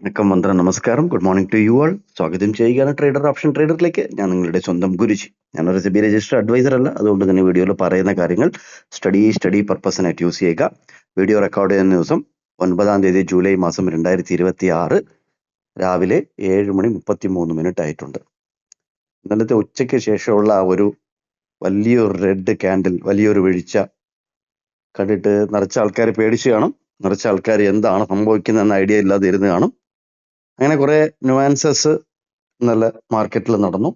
വണക്കം, വന്ദനം, നമസ്കാരം. Good morning to you all. സ്വാഗതം ചെയ്യുകയാണ് ട്രേഡർ ഓപ്ഷൻ ട്രേഡറിലേക്ക്. ഞാൻ നിങ്ങളുടെ സ്വന്തം ഗുരുജി. ഞാനൊരു സെബി രജിസ്റ്റർ അഡ്വൈസർ അല്ല. അതുകൊണ്ട് തന്നെ വീഡിയോയിൽ പറയുന്ന കാര്യങ്ങൾ സ്റ്റഡി പർപ്പസിനായിട്ട് യൂസ് ചെയ്യുക. വീഡിയോ റെക്കോർഡ് ചെയ്യുന്ന ദിവസം 9-ാം തീയതി ജൂലൈ മാസം 2026 രാവിലെ 7:33 ആയിട്ടുണ്ട്. ഇന്നലത്തെ ഉച്ചയ്ക്ക് ശേഷമുള്ള ഒരു വലിയൊരു റെഡ് ക്യാൻഡിൽ, വലിയൊരു വീഴ്ച കണ്ടിട്ട് നിറച്ച ആൾക്കാർ പേടിച്ച് കാണും. നിറച്ച ആൾക്കാർ എന്താണ് സംഭവിക്കുന്നതെന്ന് ഐഡിയ ഇല്ലാതെ ഇരുന്ന് കാണും. അങ്ങനെ കുറെ ന്യൂവാൻസസ് ഇന്നലെ മാർക്കറ്റിൽ നടന്നു.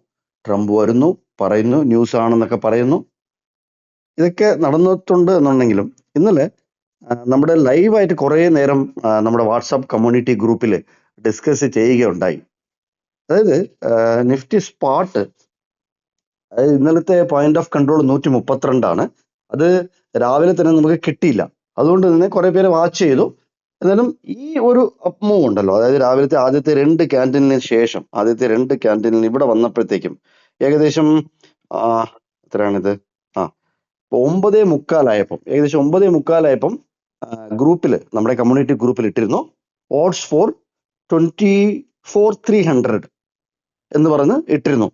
ട്രംപ് വരുന്നു, പറയുന്നു, ന്യൂസ് ആണെന്നൊക്കെ പറയുന്നു. ഇതൊക്കെ നടന്നിട്ടുണ്ട് എന്നുണ്ടെങ്കിലും ഇന്നലെ നമ്മുടെ ലൈവായിട്ട് കുറേ നേരം നമ്മുടെ വാട്സാപ്പ് കമ്മ്യൂണിറ്റി ഗ്രൂപ്പിൽ ഡിസ്കസ് ചെയ്യുകയുണ്ടായി. അതായത് നിഫ്റ്റി സ്പോട്ട്, അതായത് ഇന്നലത്തെ പോയിന്റ് ഓഫ് കൺട്രോൾ 132 അത് രാവിലെ തന്നെ നമുക്ക് കിട്ടിയില്ല. അതുകൊണ്ട് തന്നെ കുറെ പേര് വാച്ച് ചെയ്തു. എന്നാലും ഈ ഒരു അപ്പ് മൂവ് ഉണ്ടല്ലോ, അതായത് രാവിലത്തെ ആദ്യത്തെ 2 ക്യാൻഡിലിന് ശേഷം, ആദ്യത്തെ 2 ക്യാൻഡിലിന് ഇവിടെ വന്നപ്പോഴത്തേക്കും ഏകദേശം എത്രയാണിത്, 9:45 ഏകദേശം 9:45 ഗ്രൂപ്പിൽ, നമ്മുടെ കമ്മ്യൂണിറ്റി ഗ്രൂപ്പിൽ ഇട്ടിരുന്നു ഓഡ്സ് ഫോർ 24,300 എന്ന് പറഞ്ഞ് ഇട്ടിരുന്നു.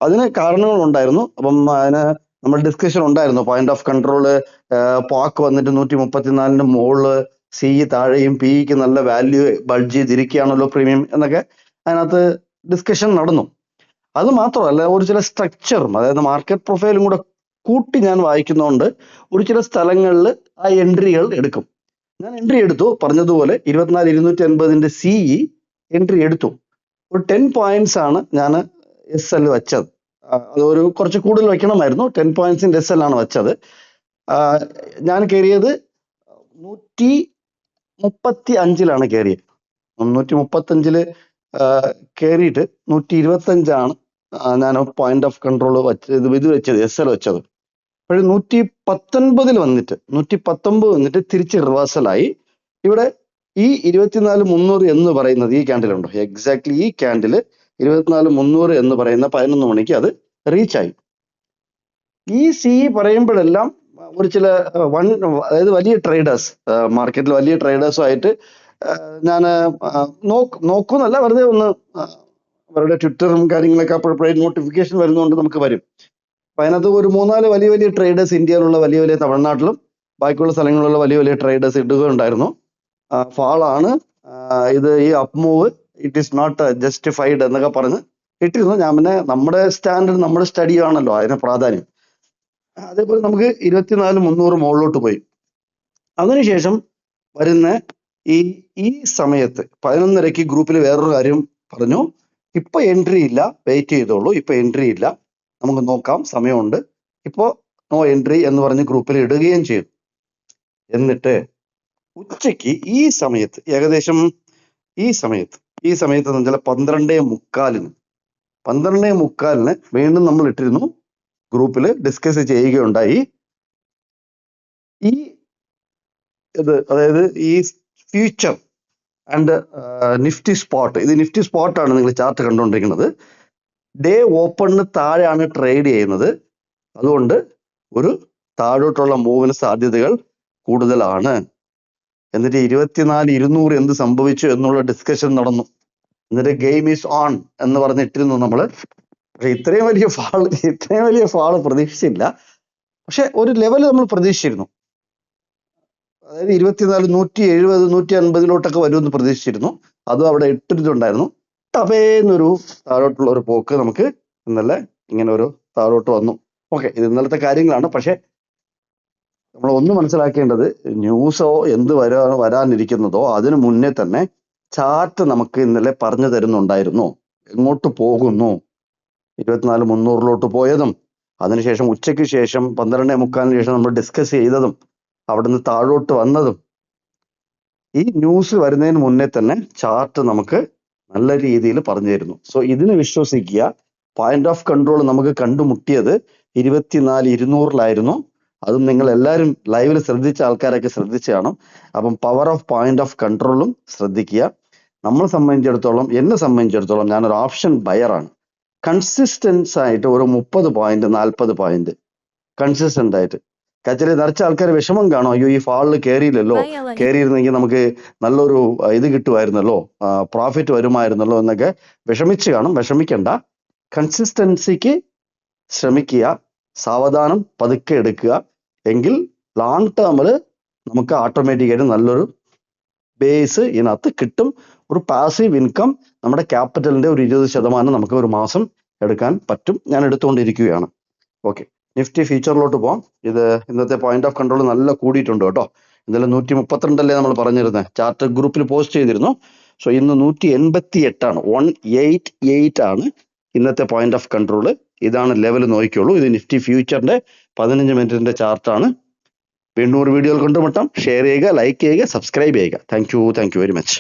അതിന് കാരണങ്ങളുണ്ടായിരുന്നു. അപ്പം അതിന് നമ്മൾ ഡിസ്കഷൻ ഉണ്ടായിരുന്നു. പോയിന്റ് ഓഫ് കൺട്രോള് പാക്ക് വന്നിട്ട് 134 മുകളില്, സി താഴെയും, പിക്ക് നല്ല വാല്യൂ ബൾജ് ചെയ്തിരിക്കുകയാണല്ലോ പ്രീമിയം എന്നൊക്കെ അതിനകത്ത് ഡിസ്കഷൻ നടന്നു. അത് മാത്രമല്ല, ഒരു ചില സ്ട്രക്ചറും, അതായത് മാർക്കറ്റ് പ്രൊഫൈലും കൂടെ കൂട്ടി ഞാൻ വായിക്കുന്നതുകൊണ്ട് ഒരു ചില സ്ഥലങ്ങളിൽ ആ എൻട്രികൾ എടുക്കും. ഞാൻ എൻട്രി എടുത്തു, പറഞ്ഞതുപോലെ 24,250 CE എൻട്രി എടുത്തു. ഒരു 10 പോയിന്റ്സ് ആണ് ഞാൻ SL വെച്ചത്. അതൊരു കുറച്ച് കൂടുതൽ വെക്കണമായിരുന്നു. 10 പോയിന്റ്സിന്റെ SL ആണ് വെച്ചത്. ഞാൻ കയറിയത് 135 കയറിയത്. 135 കയറിയിട്ട് 125 ഞാൻ പോയിന്റ് ഓഫ് കൺട്രോൾ ഇത് വെച്ചത്, SL വെച്ചത്. അപ്പോൾ 119 വന്നിട്ട് 119 തിരിച്ച് റിവേഴ്സലായി. ഇവിടെ ഈ 24,300 എന്ന് പറയുന്നത്, ഈ ക്യാൻഡിൽ ഉണ്ടോ, എക്സാക്ട്ലി ഈ ക്യാൻഡില് 24,300 എന്ന് പറയുന്ന 11 മണിക്ക് അത് റീച്ചായി. ഈ CE പറയുമ്പോഴെല്ലാം ഒരു ചില അതായത് വലിയ ട്രേഡേഴ്സ്, മാർക്കറ്റിൽ വലിയ ട്രേഡേഴ്സുമായിട്ട് ഞാൻ നോക്കുന്നല്ല, വെറുതെ ഒന്ന് അവരുടെ ട്വിറ്ററും കാര്യങ്ങളൊക്കെ അപ്പോഴപ്പോഴേ നോട്ടിഫിക്കേഷൻ വരുന്നതുകൊണ്ട് നമുക്ക് വരും. അപ്പൊ അതിനകത്ത് ഒരു 3-4 വലിയ വലിയ ട്രേഡേഴ്സ്, ഇന്ത്യയിലുള്ള വലിയ വലിയ, തമിഴ്നാട്ടിലും ബാക്കിയുള്ള സ്ഥലങ്ങളിലുള്ള വലിയ വലിയ ട്രേഡേഴ്സ് ഇടുകയുണ്ടായിരുന്നു. ഫാളാണ് ഇത്, ഈ up move it is not justified എന്നൊക്കെ പറഞ്ഞ് ഇട്ടിരുന്നു. ഞാൻ പിന്നെ നമ്മുടെ സ്റ്റാൻഡേർഡ്, നമ്മുടെ സ്റ്റഡി ആണല്ലോ അതിന് പ്രാധാന്യം. അതേപോലെ നമുക്ക് 24,300 മുകളിലോട്ട് പോയി. അതിനുശേഷം വരുന്ന ഈ സമയത്ത് 11:30 ഗ്രൂപ്പിൽ വേറൊരു കാര്യം പറഞ്ഞു, ഇപ്പൊ എൻട്രി ഇല്ല, വെയിറ്റ് ചെയ്തോളൂ, ഇപ്പൊ എൻട്രി ഇല്ല, നമുക്ക് നോക്കാം, സമയമുണ്ട്, ഇപ്പോ നോ എൻട്രി എന്ന് പറഞ്ഞ് ഗ്രൂപ്പിൽ ഇടുകയും ചെയ്തു. എന്നിട്ട് ഉച്ചയ്ക്ക് ഈ സമയത്ത്, ഏകദേശം ഈ സമയത്ത് എന്ന് വെച്ചാൽ 12:45 വീണ്ടും നമ്മൾ ഇട്ടിരുന്നു, ഗ്രൂപ്പിൽ ഡിസ്കസ് ചെയ്യുകയുണ്ടായി. ഈ ഇത്, അതായത് ഈ ഫ്യൂച്ചർ ആൻഡ് നിഫ്റ്റി സ്പോട്ട്, ഇത് നിഫ്റ്റി സ്പോട്ടാണ് നിങ്ങൾ ചാർട്ട് കണ്ടുകൊണ്ടിരിക്കുന്നത്. ഡേ ഓപ്പണിന് താഴെയാണ് ട്രേഡ് ചെയ്യുന്നത്. അതുകൊണ്ട് ഒരു താഴോട്ടുള്ള മൂവിന് സാധ്യതകൾ കൂടുതലാണ്. എന്നിട്ട് 24,200 എന്ത് സംഭവിച്ചു എന്നുള്ള ഡിസ്കഷൻ നടന്നു. എന്നിട്ട് ഗെയിം ഈസ് ഓൺ എന്ന് പറഞ്ഞിട്ടിരുന്നു നമ്മള്. പക്ഷെ ഇത്രയും വലിയ ഫാള് പ്രതീക്ഷിച്ചില്ല. പക്ഷെ ഒരു ലെവൽ നമ്മൾ പ്രതീക്ഷിച്ചിരുന്നു. അതായത് 170, 150 വരുമെന്ന് പ്രതീക്ഷിച്ചിരുന്നു. അതും അവിടെ ഇട്ടിട്ടുണ്ടായിരുന്നു. ടപേന്നൊരു താഴോട്ടുള്ള ഒരു പോക്ക് നമുക്ക് ഇന്നലെ ഇങ്ങനെ ഒരു താഴോട്ട് വന്നു. ഓക്കെ, ഇത് ഇന്നലത്തെ കാര്യങ്ങളാണ്. പക്ഷെ നമ്മൾ ഒന്ന് മനസ്സിലാക്കേണ്ടത്, ന്യൂസോ എന്ത് വരാനിരിക്കുന്നതോ അതിനു മുന്നേ തന്നെ ചാർട്ട് നമുക്ക് ഇന്നലെ പറഞ്ഞു തരുന്നുണ്ടായിരുന്നു എങ്ങോട്ട് പോകുന്നു. 24,300 പോയതും, അതിനുശേഷം ഉച്ചയ്ക്ക് ശേഷം 12:45 ശേഷം നമ്മൾ ഡിസ്കസ് ചെയ്തതും, അവിടുന്ന് താഴോട്ട് വന്നതും, ഈ ന്യൂസ് വരുന്നതിന് മുന്നേ തന്നെ ചാർട്ട് നമുക്ക് നല്ല രീതിയിൽ പറഞ്ഞു തരുന്നു. സോ ഇതിന് വിശ്വസിക്കുക. പോയിന്റ് ഓഫ് കൺട്രോൾ നമുക്ക് കണ്ടുമുട്ടിയത് 24,200 അതും നിങ്ങൾ എല്ലാവരും ലൈവിൽ ശ്രദ്ധിച്ച ആൾക്കാരൊക്കെ ശ്രദ്ധിച്ചു കാണും. അപ്പം പവർ ഓഫ് പോയിന്റ് ഓഫ് കൺട്രോളും ശ്രദ്ധിക്കുക. നമ്മളെ സംബന്ധിച്ചിടത്തോളം, എന്നെ സംബന്ധിച്ചിടത്തോളം, ഞാനൊരു ഓപ്ഷൻ ബയറാണ്. കൺസിസ്റ്റൻസ് ആയിട്ട് ഒരു 30 പോയിന്റ് 40 പോയിന്റ് കൺസിസ്റ്റന്റ് ആയിട്ട് കച്ചറി നിറച്ച ആൾക്കാർ വിഷമം കാണും, അയ്യോ ഈ ഫാളിൽ കയറിയില്ലല്ലോ, കയറിയിരുന്നെങ്കിൽ നമുക്ക് നല്ലൊരു ഇത് കിട്ടുമായിരുന്നല്ലോ, പ്രോഫിറ്റ് വരുമായിരുന്നല്ലോ എന്നൊക്കെ വിഷമിച്ച് കാണും. വിഷമിക്കണ്ട, കൺസിസ്റ്റൻസിക്ക് ശ്രമിക്കുക, സാവധാനം പതുക്കെ എടുക്കുക, എങ്കിൽ ലോങ് ടേമിൽ നമുക്ക് ഓട്ടോമാറ്റിക്കായിട്ട് നല്ലൊരു ബേസ് ഇതിനകത്ത് കിട്ടും. ഒരു പാസീവ് ഇൻകം നമ്മുടെ ക്യാപിറ്റലിന്റെ ഒരു 20% നമുക്ക് ഒരു മാസം എടുക്കാൻ പറ്റും. ഞാൻ എടുത്തുകൊണ്ടിരിക്കുകയാണ്. ഓക്കെ, നിഫ്റ്റി ഫ്യൂച്ചറിലോട്ട് പോവാം. ഇത് ഇന്നത്തെ പോയിന്റ് ഓഫ് കൺട്രോൾ നല്ല കൂടിയിട്ടുണ്ട് കേട്ടോ. ഇന്നലെ 132 നമ്മൾ പറഞ്ഞിരുന്നത്, ചാർട്ട് ഗ്രൂപ്പിൽ പോസ്റ്റ് ചെയ്തിരുന്നു. സോ ഇന്ന് 188 188 ആണ് ഇന്നത്തെ പോയിന്റ് ഓഫ് കൺട്രോൾ. ഇതാണ് ലെവൽ, നോക്കിക്കോളൂ. ഇത് നിഫ്റ്റി ഫ്യൂച്ചറിന്റെ 15 മിനിറ്റിന്റെ ചാർട്ടാണ്. വീണ്ടും ഒരു വീഡിയോയിൽ കൊണ്ടുമുട്ടാം. ഷെയർ ചെയ്യുക, ലൈക്ക് ചെയ്യുക, സബ്സ്ക്രൈബ് ചെയ്യുക. Thank you very much.